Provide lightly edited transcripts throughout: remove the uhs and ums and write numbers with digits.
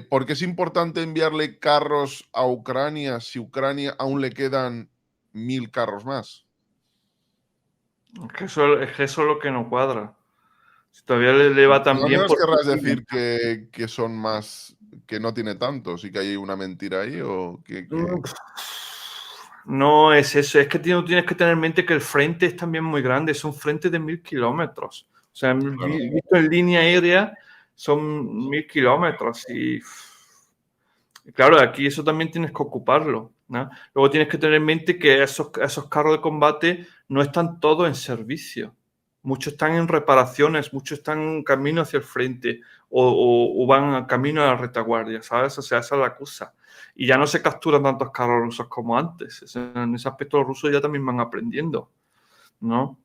¿por qué es importante enviarle carros a Ucrania si Ucrania aún le quedan 1000 carros más? Es que eso es lo que no cuadra. Si todavía le va tan No bien, nos ¿por qué querrás tiene? decir que son más, que no tiene tantos y que hay una mentira ahí o que... No es eso, es que tienes que tener en mente que el frente es también muy grande, son frentes de 1000 kilómetros. O sea, Claro. visto en línea aérea, son 1000 kilómetros. Y claro, aquí eso también tienes que ocuparlo, ¿no? Luego tienes que tener en mente que esos carros de combate no están todos en servicio. Muchos están en reparaciones, muchos están en camino hacia el frente o van a camino a la retaguardia, ¿sabes? O sea, esa es la cosa. Y ya no se capturan tantos carros rusos como antes. En ese aspecto los rusos ya también van aprendiendo, ¿no?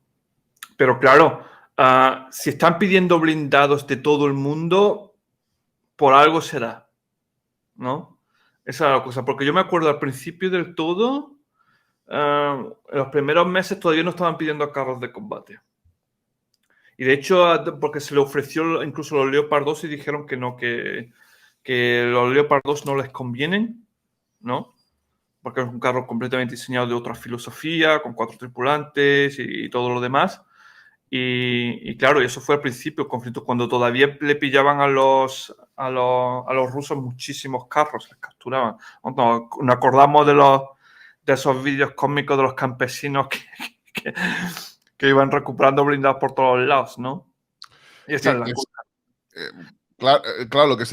Pero claro, si están pidiendo blindados de todo el mundo, por algo será, ¿no? Esa es la cosa, porque yo me acuerdo al principio del todo, en los primeros meses todavía no estaban pidiendo carros de combate. Y de hecho, porque se le ofreció incluso los Leopard 2 y dijeron que no, que los Leopard 2 no les convienen, ¿no? Porque es un carro completamente diseñado de otra filosofía, con 4 tripulantes y todo lo demás. Y claro, eso fue al principio, el conflicto, cuando todavía le pillaban a los rusos muchísimos carros, les capturaban. Nos acordamos de esos vídeos cómicos de los campesinos que, que iban recuperando blindados por todos lados, ¿no? Y esa es que la es- cosa. eh, claro, lo que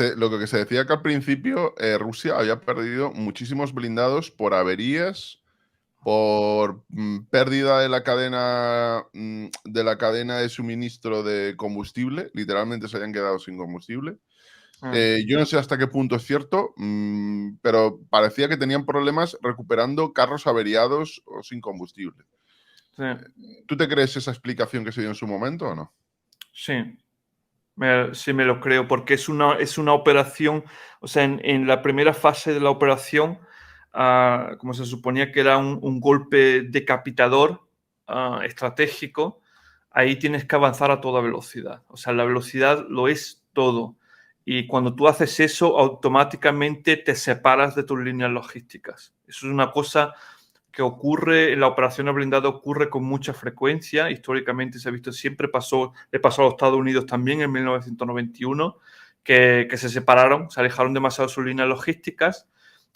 se decía que al principio Rusia había perdido muchísimos blindados por averías, por pérdida de la cadena de suministro de combustible. Literalmente se habían quedado sin combustible. Yo no sé hasta qué punto es cierto, pero parecía que tenían problemas recuperando carros averiados o sin combustible. Sí, ¿Tú te crees esa explicación que se dio en su momento o no? sí. Sí me lo creo, porque es una operación, o sea, en la primera fase de la operación, como se suponía que era un golpe decapitador estratégico, ahí tienes que avanzar a toda velocidad. O sea, la velocidad lo es todo. Y cuando tú haces eso, automáticamente te separas de tus líneas logísticas. Eso es una cosa que ocurre en la operación blindada, ocurre con mucha frecuencia. Históricamente se ha visto, siempre le pasó a los Estados Unidos también en 1991, que se separaron, se alejaron demasiado de sus líneas logísticas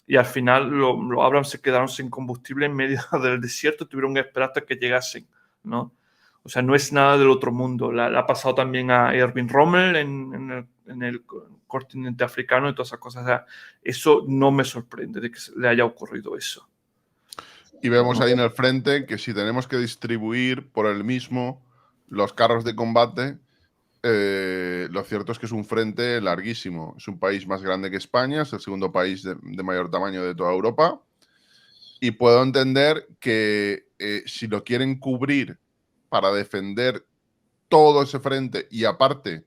y al final los Abrams se quedaron sin combustible en medio del desierto, tuvieron que esperar hasta que llegasen, ¿no? O sea, no es nada del otro mundo. Le ha pasado también a Erwin Rommel en el continente africano y todas esas cosas. O sea, eso no me sorprende de que le haya ocurrido eso. Y vemos ahí en el frente que si tenemos que distribuir por el mismo los carros de combate, lo cierto es que es un frente larguísimo. Es un país más grande que España, es el segundo país de mayor tamaño de toda Europa. Y puedo entender que si lo quieren cubrir para defender todo ese frente y aparte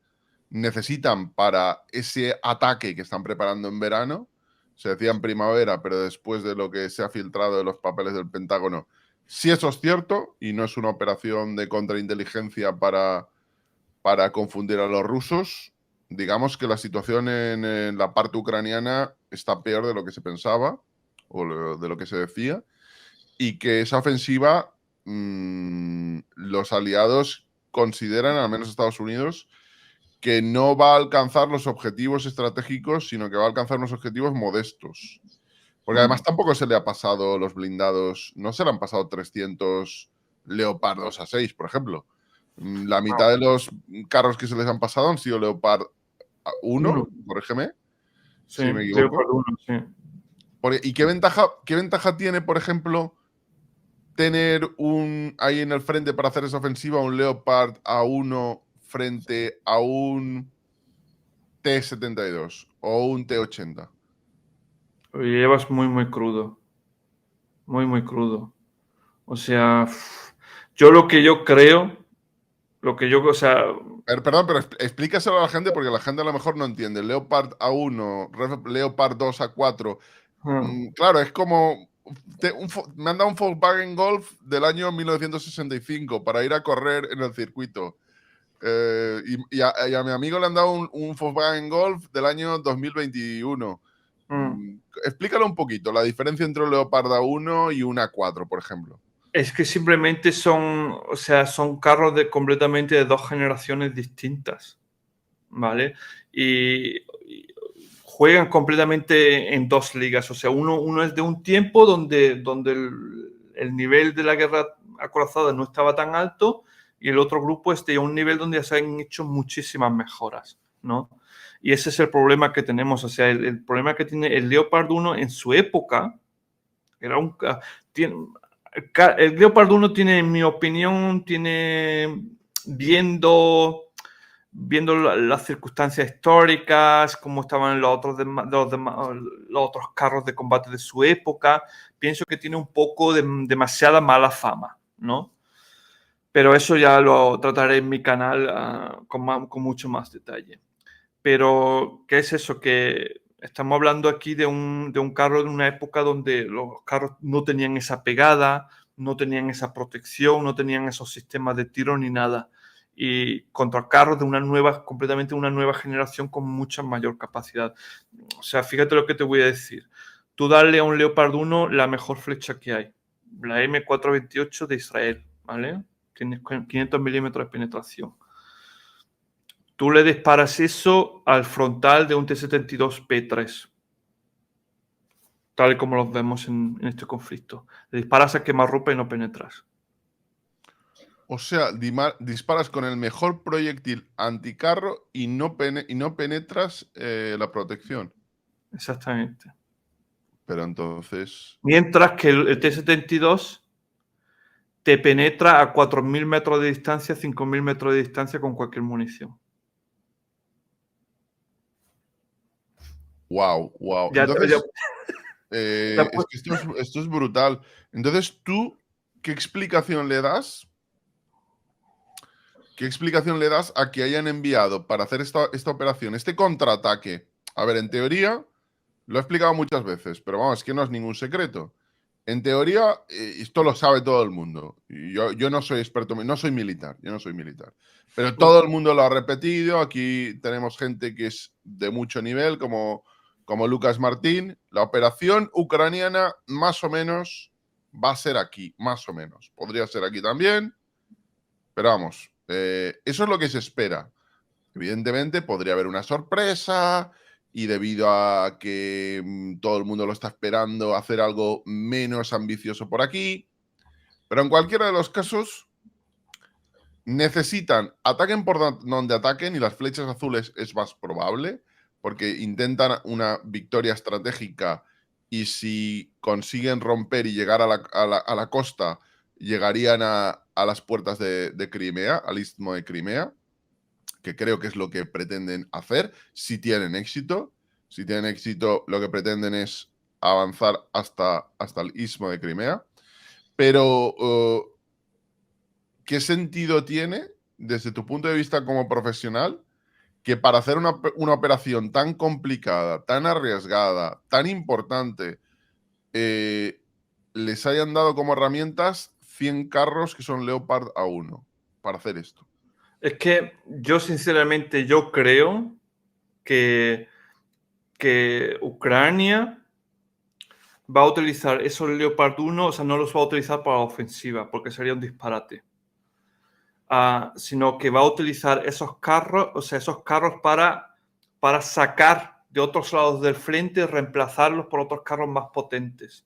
necesitan para ese ataque que están preparando en verano, se decía en primavera, pero después de lo que se ha filtrado de los papeles del Pentágono, si eso es cierto y no es una operación de contrainteligencia para confundir a los rusos, digamos que la situación en la parte ucraniana está peor de lo que se pensaba o de lo que se decía, y que esa ofensiva los aliados consideran, al menos Estados Unidos, que no va a alcanzar los objetivos estratégicos, sino que va a alcanzar unos objetivos modestos. Porque además tampoco se le ha pasado los blindados, no se le han pasado 300 Leopard 2A6, por ejemplo. La mitad de los carros que se les han pasado han sido Leopard 1, Uno, corrígeme, sí, si me Leopard equivoco. 1, sí. ¿Y qué ventaja tiene, por ejemplo, tener ahí en el frente para hacer esa ofensiva un Leopard A1 frente a un T-72 o un T-80? Lo llevas muy, muy crudo. Muy, muy crudo. O sea, yo o sea, Perdón, pero explícaselo a la gente porque la gente a lo mejor no entiende. Leopard A1, Leopard 2 A4. Claro, es como. Me han dado un Volkswagen Golf del año 1965 para ir a correr en el circuito. Y a mi amigo le han dado un Volkswagen Golf del año 2021. Explícalo un poquito, la diferencia entre un Leopard A1 y un A4, por ejemplo. Es que simplemente son, o sea, son carros completamente de dos generaciones distintas, ¿vale? Y juegan completamente en dos ligas. O sea, uno es de un tiempo donde el nivel de la guerra acorazada no estaba tan alto, y el otro grupo es de un nivel donde ya se han hecho muchísimas mejoras, ¿no? Y ese es el problema que tenemos. O sea, el problema que tiene el Leopard 1 en su época era el Leopard 1 tiene, en mi opinión, viendo las circunstancias históricas, cómo estaban los otros carros de combate de su época, pienso que tiene un poco demasiada mala fama, ¿no? Pero eso ya lo trataré en mi canal con mucho más detalle. Pero, ¿qué es eso? Que estamos hablando aquí de un carro de una época donde los carros no tenían esa pegada, no tenían esa protección, no tenían esos sistemas de tiro ni nada. Y contra carros de completamente una nueva generación con mucha mayor capacidad. O sea, fíjate lo que te voy a decir. Tú darle a un Leopard 1 la mejor flecha que hay, la M428 de Israel, ¿vale? Tienes 500 milímetros de penetración. Tú le disparas eso al frontal de un T-72 P3, tal y como los vemos en este conflicto. Le disparas a quemarropa y no penetras. O sea, disparas con el mejor proyectil anticarro y no penetras la protección. Exactamente. Pero entonces... Mientras que el T-72 te penetra a 4.000 metros de distancia, 5.000 metros de distancia con cualquier munición. Wow, wow. Ya, Entonces, ya, es que esto es brutal. Entonces, ¿tú qué explicación le das? ¿Qué explicación le das a que hayan enviado para hacer esta operación, este contraataque? A ver, en teoría, lo he explicado muchas veces, pero vamos, es que no es ningún secreto. En teoría, esto lo sabe todo el mundo. Yo no soy experto, no soy militar, yo no soy militar. Pero todo el mundo lo ha repetido. Aquí tenemos gente que es de mucho nivel, como Lucas Martín. La operación ucraniana, más o menos, va a ser aquí, más o menos. Podría ser aquí también, pero vamos, eso es lo que se espera. Evidentemente, podría haber una sorpresa, y debido a que todo el mundo lo está esperando, hacer algo menos ambicioso por aquí. Pero en cualquiera de los casos, necesitan, ataquen por donde ataquen, y las flechas azules es más probable, porque intentan una victoria estratégica, y si consiguen romper y llegar a la costa, llegarían a las puertas de Crimea, al istmo de Crimea, que creo que es lo que pretenden hacer, si tienen éxito. Si tienen éxito, lo que pretenden es avanzar hasta el istmo de Crimea. Pero, ¿qué sentido tiene, desde tu punto de vista como profesional, que para hacer una operación tan complicada, tan arriesgada, tan importante, les hayan dado como herramientas 100 carros que son Leopard A1 para hacer esto? es que yo sinceramente creo que Ucrania va a utilizar esos Leopard 1, o sea, no los va a utilizar para la ofensiva, porque sería un disparate. Sino que va a utilizar esos carros, o sea, esos carros para sacar de otros lados del frente y reemplazarlos por otros carros más potentes.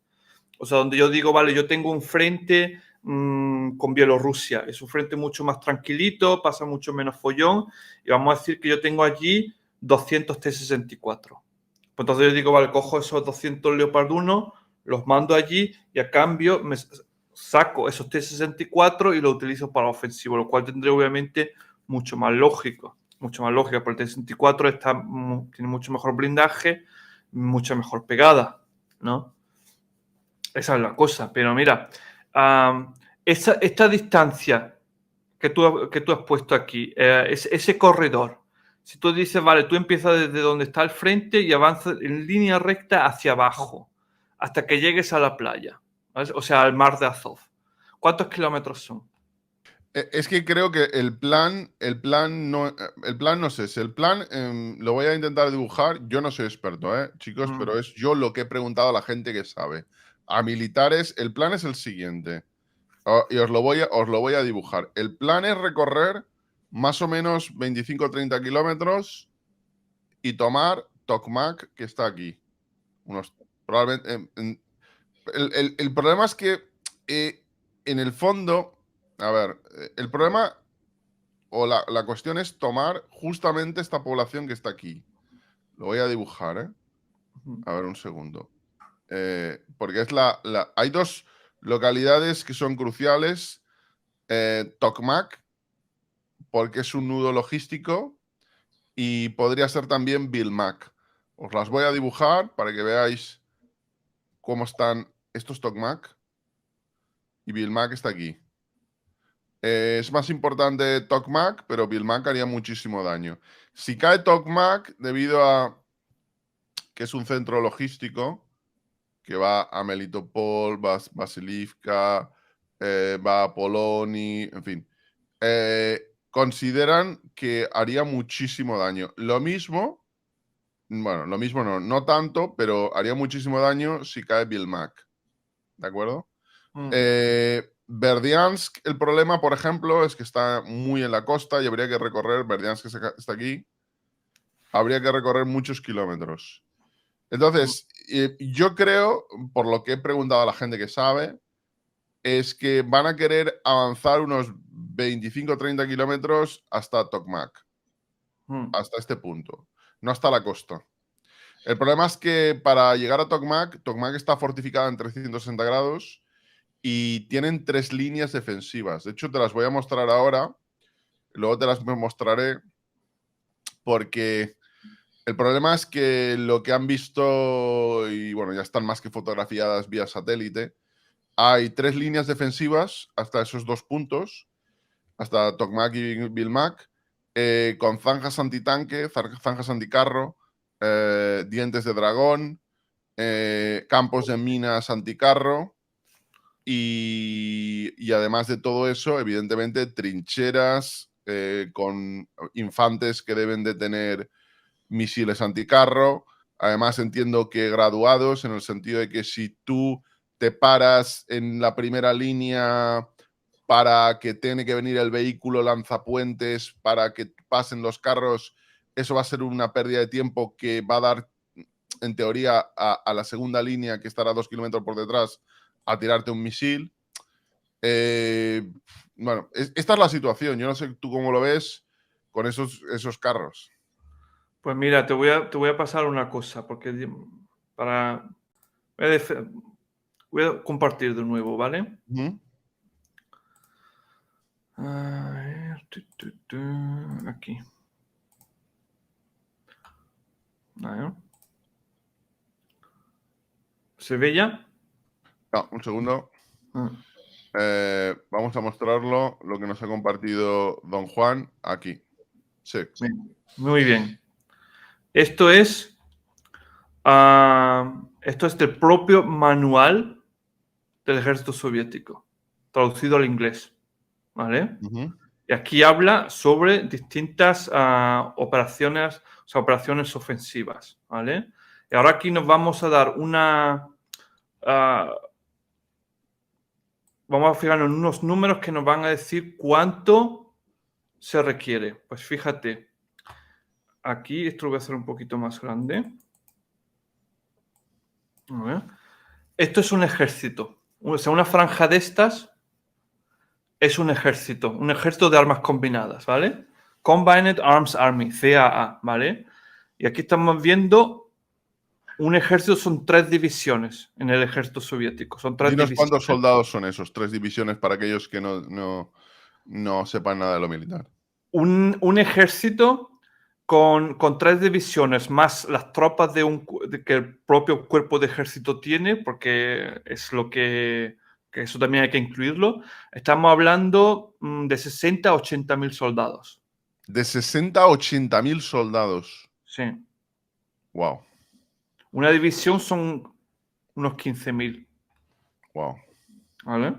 O sea, donde yo digo, vale, yo tengo un frente con Bielorrusia, es un frente mucho más tranquilito, pasa mucho menos follón, y vamos a decir que yo tengo allí 200 T-64. Pues entonces yo digo, vale, cojo esos 200 Leopard 1, los mando allí, y a cambio me saco esos T-64 y los utilizo para ofensivo, lo cual tendría obviamente mucho más lógica, porque el T-64 tiene mucho mejor blindaje, mucha mejor pegada, ¿no? Esa es la cosa. Pero mira, esta distancia que tú has puesto aquí, ese corredor, si tú dices, vale, tú empiezas desde donde está el frente y avanzas en línea recta hacia abajo, hasta que llegues a la playa, ¿vale? O sea, al mar de Azov. ¿Cuántos kilómetros son? Es que creo que el plan no sé, si el plan lo voy a intentar dibujar. Yo no soy experto, chicos, pero es yo lo que he preguntado a la gente que sabe. A militares, el plan es el siguiente. Y os lo voy a dibujar. El plan es recorrer más o menos 25 o 30 kilómetros y tomar Tokmak, que está aquí. Probablemente. El problema es que en el fondo, a ver, el problema o la cuestión es tomar justamente esta población que está aquí. Lo voy a dibujar, ¿eh? A ver, un segundo. Porque es hay dos localidades que son cruciales. Tokmak, porque es un nudo logístico, y podría ser también Bilmak. Os las voy a dibujar para que veáis cómo están estos Tokmak. Y Bilmak está aquí. Es más importante Tokmak, pero Bilmak haría muchísimo daño. Si cae Tokmak, debido a que es un centro logístico, que va a Melitopol, va a Vasilivka, va a Poloni, en fin, consideran que haría muchísimo daño. Lo mismo, bueno, lo mismo no tanto, pero haría muchísimo daño si cae Bilmak. ¿De acuerdo? Berdiansk, el problema, por ejemplo, es que está muy en la costa y habría que recorrer, Berdiansk que está aquí, habría que recorrer muchos kilómetros. Entonces, yo creo, por lo que he preguntado a la gente que sabe, es que van a querer avanzar unos 25 o 30 kilómetros hasta Tokmak, hasta este punto, no hasta la costa. El problema es que para llegar a Tokmak, Tokmak está fortificada en 360 grados y tienen 3 líneas defensivas. De hecho, te las voy a mostrar ahora, luego te las mostraré, porque el problema es que lo que han visto, y bueno, ya están más que fotografiadas vía satélite, hay 3 líneas defensivas hasta esos 2 puntos, hasta Tokmak y Bilmak, con zanjas antitanque, zanjas anticarro, dientes de dragón, campos de minas anticarro y además de todo eso, evidentemente, trincheras con infantes que deben de tener misiles anticarro. Además, entiendo que graduados, en el sentido de que si tú te paras en la primera línea para que tiene que venir el vehículo lanzapuentes, para que pasen los carros, eso va a ser una pérdida de tiempo que va a dar, en teoría, a la segunda línea, que estará 2 kilómetros por detrás, a tirarte un misil. Bueno, esta es la situación. Yo no sé tú cómo lo ves con esos carros. Pues mira, te voy a pasar una cosa, porque para... Voy a compartir de nuevo, ¿vale? A ver, aquí. A ver. ¿Se ve ya? No, un segundo. Vamos a mostrarlo, lo que nos ha compartido don Juan aquí. Sí. Muy bien. Esto es del propio manual del ejército soviético, traducido al inglés, ¿vale? Y aquí habla sobre distintas operaciones, o sea, operaciones ofensivas, ¿vale? Y ahora aquí nos vamos a dar vamos a fijarnos en unos números que nos van a decir cuánto se requiere. Pues fíjate, aquí esto lo voy a hacer un poquito más grande. A ver. Esto es un ejército. O sea, una franja de estas es un ejército de armas combinadas, ¿vale? Combined Arms Army, CAA, ¿vale? Y aquí estamos viendo un ejército, son 3 divisiones en el ejército soviético. Son 3 Dinos divisiones. cuántos soldados son esos, 3 divisiones, para aquellos que no sepan nada de lo militar. Un ejército con 3 divisiones, más las tropas que el propio cuerpo de ejército tiene, porque es lo que eso también hay que incluirlo. Estamos hablando de 60 a 80 mil soldados. De 60 a 80 mil soldados. Sí. Wow. Una división son unos 15.000. Wow. ¿Vale?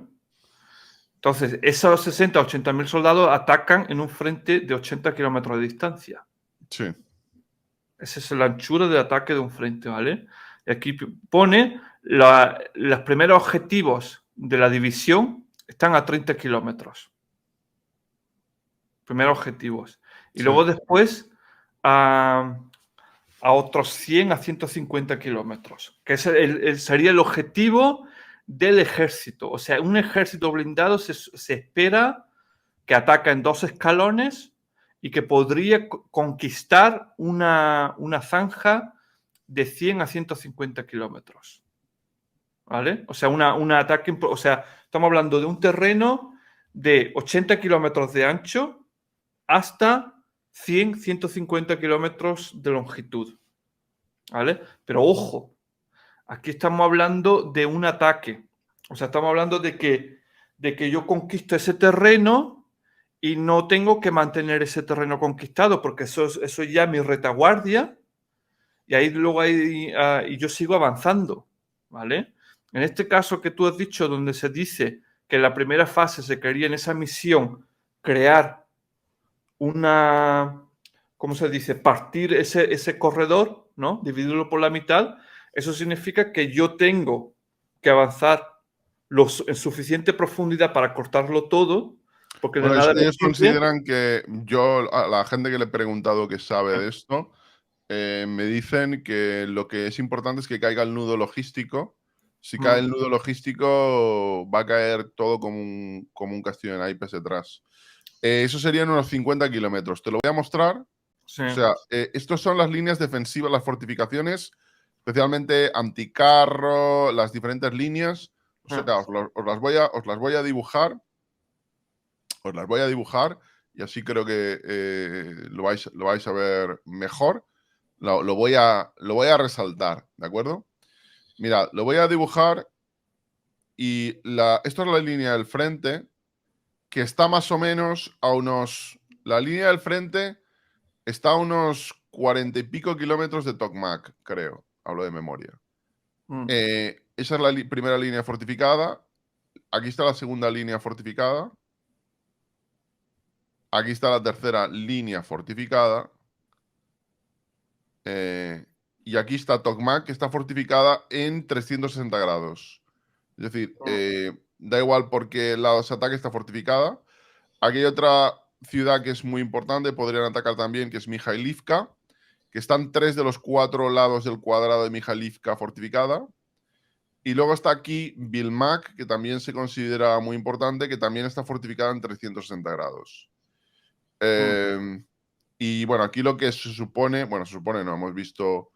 Entonces, esos 60 o 80.000 soldados atacan en un frente de 80 kilómetros de distancia. Sí. Esa es la anchura de ataque de un frente, ¿vale? Y aquí pone los primeros objetivos de la división están a 30 kilómetros. Primeros objetivos. Y Sí. luego después a otros 100 a 150 kilómetros, que sería el objetivo del ejército. O sea, un ejército blindado se espera que ataca en 2 escalones y que podría conquistar una zanja de 100 a 150 kilómetros. ¿Vale? O sea, un ataque, o sea, estamos hablando de un terreno de 80 kilómetros de ancho hasta 100, 150 kilómetros de longitud. ¿Vale? Pero ojo, aquí estamos hablando de un ataque. O sea, estamos hablando de que yo conquisto ese terreno y no tengo que mantener ese terreno conquistado, porque eso es ya mi retaguardia y ahí luego y yo sigo avanzando, ¿vale? En este caso que tú has dicho, donde se dice que en la primera fase se quería en esa misión crear una, ¿cómo se dice? Partir ese corredor, ¿no? Dividirlo por la mitad. Eso significa que yo tengo que avanzar en suficiente profundidad para cortarlo todo, porque de Bueno, nada me ellos sirve. consideran que yo, a la gente que le he preguntado que sabe de esto, me dicen que lo que es importante es que caiga el nudo logístico. Si cae el nudo logístico, va a caer todo como un castillo en naipes detrás. Eso serían unos 50 kilómetros. Te lo voy a mostrar. Sí. O sea, estas son las líneas defensivas, las fortificaciones, especialmente anticarro, las diferentes líneas. O sea, os las voy a dibujar. Os las voy a dibujar y así creo que lo vais a ver mejor. Lo voy a resaltar, ¿de acuerdo? Mirad, lo voy a dibujar y esto es la línea del frente, que está más o menos a unos... La línea del frente está a unos 40 y pico kilómetros de Tokmak, creo. Hablo de memoria. Esa es la primera línea fortificada. Aquí está la segunda línea fortificada. Aquí está la tercera línea fortificada. Y aquí está Tokmak, que está fortificada en 360 grados. Es decir, da igual por qué lado se ataque, está fortificada. Aquí hay otra ciudad que es muy importante, podrían atacar también, que es Mijailivka, que están 3 de los 4 lados del cuadrado de Mijailivka fortificada. Y luego está aquí Bilmak, que también se considera muy importante, que también está fortificada en 360 grados. Y bueno, aquí lo que se supone, no hemos visto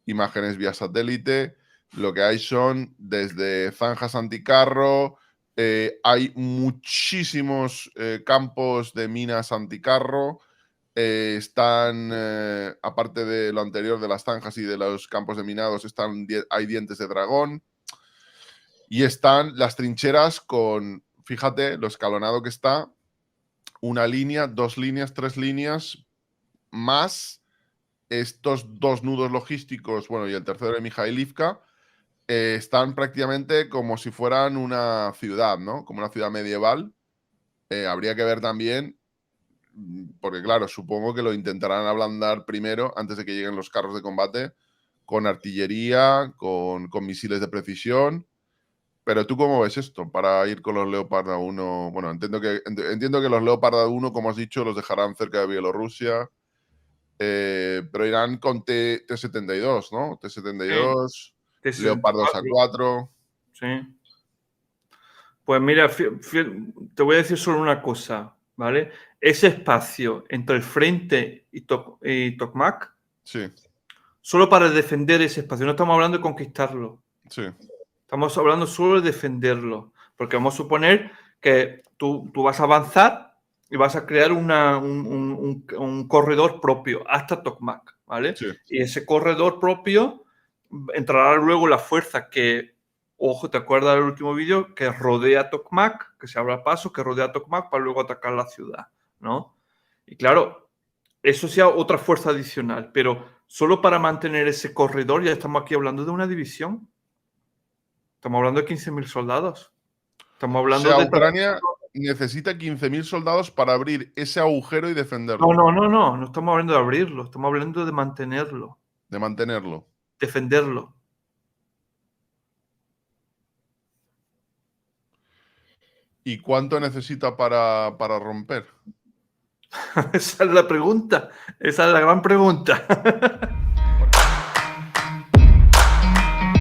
imágenes vía satélite, lo que hay son desde zanjas anticarro, hay muchísimos campos de minas anticarro, están, aparte de lo anterior de las zanjas y de los campos de minados, hay dientes de dragón y están las trincheras con, fíjate, lo escalonado que está, una línea, 2 líneas, 3 líneas, más estos 2 nudos logísticos, bueno, y el tercero de Mijailivka, están prácticamente como si fueran una ciudad, ¿no? Como una ciudad medieval. Habría que ver también, porque claro, supongo que lo intentarán ablandar primero, antes de que lleguen los carros de combate, con artillería, con misiles de precisión. Pero ¿tú cómo ves esto para ir con los Leopard 1? Bueno, entiendo que los Leopard 1, como has dicho, los dejarán cerca de Bielorrusia. Pero irán con T-72, ¿no? T-72, Sí. Leopard 2 A4. Sí. Pues mira, te voy a decir solo una cosa, ¿vale? Ese espacio entre el frente y Tokmak, Sí, solo para defender ese espacio, no estamos hablando de conquistarlo, sí, estamos hablando solo de defenderlo, porque vamos a suponer que tú vas a avanzar y vas a crear un corredor propio hasta Tokmak, ¿vale? sí. Y ese corredor propio entrará luego la fuerza que, ojo, ¿te acuerdas del último vídeo? Que rodea Tokmak, que se abra paso, que rodea Tokmak para luego atacar la ciudad, ¿no? Y claro, eso sea otra fuerza adicional, pero solo para mantener ese corredor ya estamos aquí hablando de una división. Estamos hablando de 15.000 soldados. Estamos O hablando sea, de... necesita 15.000 soldados para abrir ese agujero y defenderlo, No estamos hablando de abrirlo, estamos hablando de mantenerlo, de mantenerlo. defenderlo. ¿Y cuánto necesita para romper? Esa es la pregunta, esa es la gran pregunta.